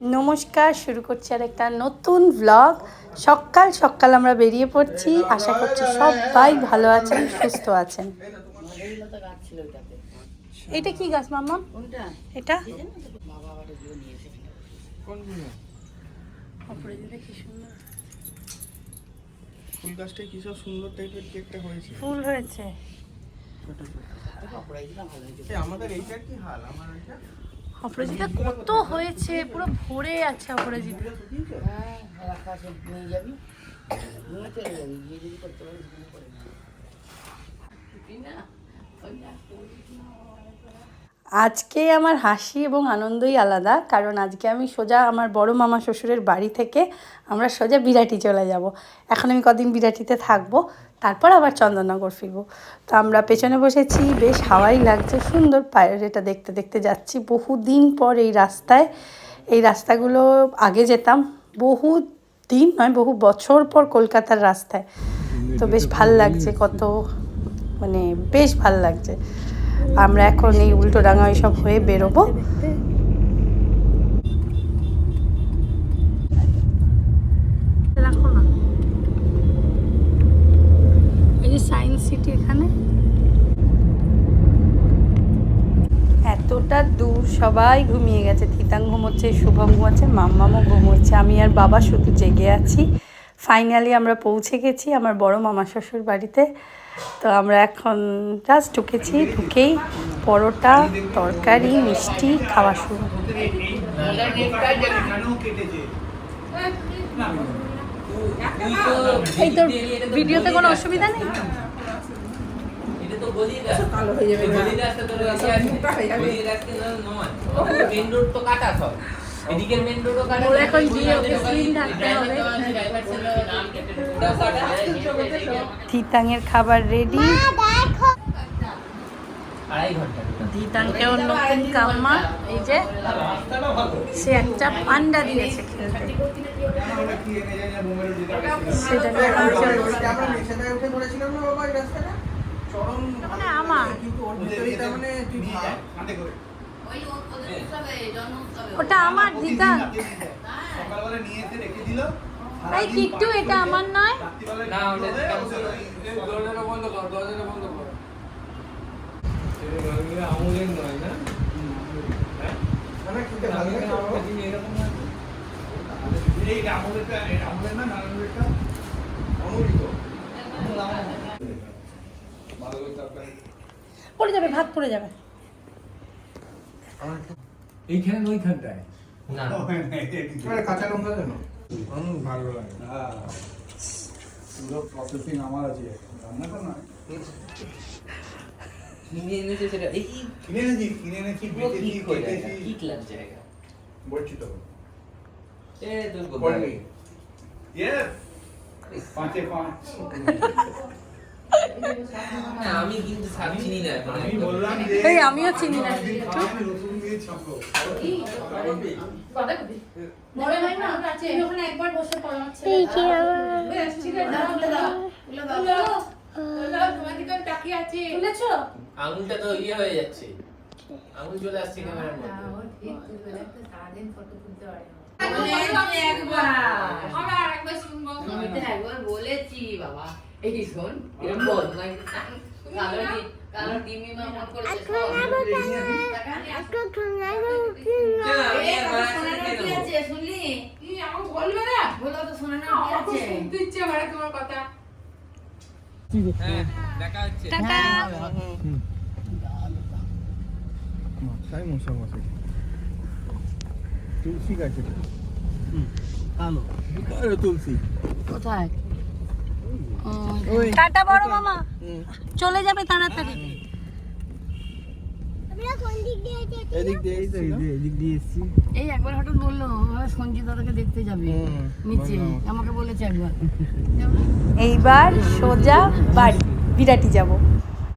নমস্কার, শুরু করছি আর একটা নতুন ব্লগ। সকাল সকাল আমরা বেরিয়ে পড়ছি। আশা করছি সবাই ভালো আছেন, সুস্থ আছেন। এটা কি গাছ মাম্মা? এটা কি সুন্দর ফুল গাছটা কি সব সুন্দর টাইপের কেকটা হয়েছে, ফুল হয়েছে। আমাদের এইটা কি হাল? আমার এটা অপরাজিতা কত হয়েছে, পুরো ভরে আছে অপরাজিতা। আজকে আমার হাসি এবং আনন্দই আলাদা, কারণ আজকে আমি সোজা আমার বড় মামা শ্বশুরের বাড়ি থেকে আমরা সোজা বিরাটি চলে যাব। এখন আমি কদিন বিরাটিতে থাকবো, তারপর আবার চন্দননগর ফিরবো। তো আমরা পেছনে বসেছি, বেশ হাওয়াই লাগছে, সুন্দর এটা দেখতে দেখতে যাচ্ছি। বহুদিন পর এই রাস্তাগুলো আগে যেতাম, বহু দিন নয় বহু বছর পর কলকাতার রাস্তায়। তো বেশ ভাল লাগছে, বেশ ভাল লাগছে। আমরা এখন এই উল্টোডাঙা সব হয়ে বেরোবো। এই যে সায়েন্স সিটি, এখানে এতটা দূর সবাই ঘুমিয়ে গেছে। তিতাং ঘুমোচ্ছে, শুভম ঘুমোচ্ছে, মাম্মামও ঘুমোচ্ছে, আমি আর বাবা শুধু জেগে আছি। ফাইনালি আমরা পৌঁছে গেছি আমার বড় মামা শ্বশুর বাড়িতে। তো আমরা এখন জাস্ট ঢুকেছি, ঢুকেই পরোটা, তরকারি, মিষ্টি খাওয়া শুরু। এই তোর ভিডিওতে কোনো অসুবিধা নেই? থিতাংয়ের খাবার রেডি। থিতাংকেও নতুন কাম্মা, এই যে সে একটা পান্ডা দিয়েছে খেলতে, সেটাকে এখন চলছে। আমার ওটা আমার দিদা, এই কিট্টু এটা আমার নয়। পড়ে যাবে, ভাত পড়ে যাবে এইখানে ওইখানটায়। না কাঁচা লঙ্কা দেন, ভালো লাগে। পুরো প্রসেসিং আমার আছে, রান্নাটা না কিনে এনেছে, সেটা এই কিনে এনেছি বেঁচেছি, কেটেছি, কি ক্লাস জায়গা বলছি তো। এ তুই বলবি ইয়েস 5 এ 5। আমি কিন্তু সব চিনি না, আমি বললাম যে এই আমিও চিনি না। রসুন দিয়ে ছাপো মনে হয় না আছে, ওখানে একবার বসে পড়াচ্ছে। এই যে বেশ ঠিক আছে, দাও তোমার দিকে তাকিয়ে আছি, বুঝেছো? আঙুলটা তো ইয়ে হয়ে যাচ্ছে, আঙুল চলে আসছে ক্যামেরার মধ্যে। ঠিক তুই বলে একটা সারাদিন ফটো তুলতে পারে না। একবার শুনবো, আমি তো একবার বলেছি বাবা, এই শোন এরকম বল, কালো টিমি মা মন করছে শুনলি কি আমাকে বলবে না, বলো তো শোনা না কি আছে, শুনতে ইচ্ছে করে তোমার কথা। হ্যাঁ দেখা হচ্ছে, টাটা। তাই মশা মশা তুলসী গাছে কালো কালো তুলসী কোথায়? টাটা বড় মামা, চলে যাবে তাড়াতাড়ি। এদিক দিয়ে এসছি। এই একবার হঠাৎ বললো সঞ্জিত দাদাকে দেখতে যাবে নিচে, আমাকে বলেছে একবার। এইবার সোজা বাড়ি, বিরাটি যাব।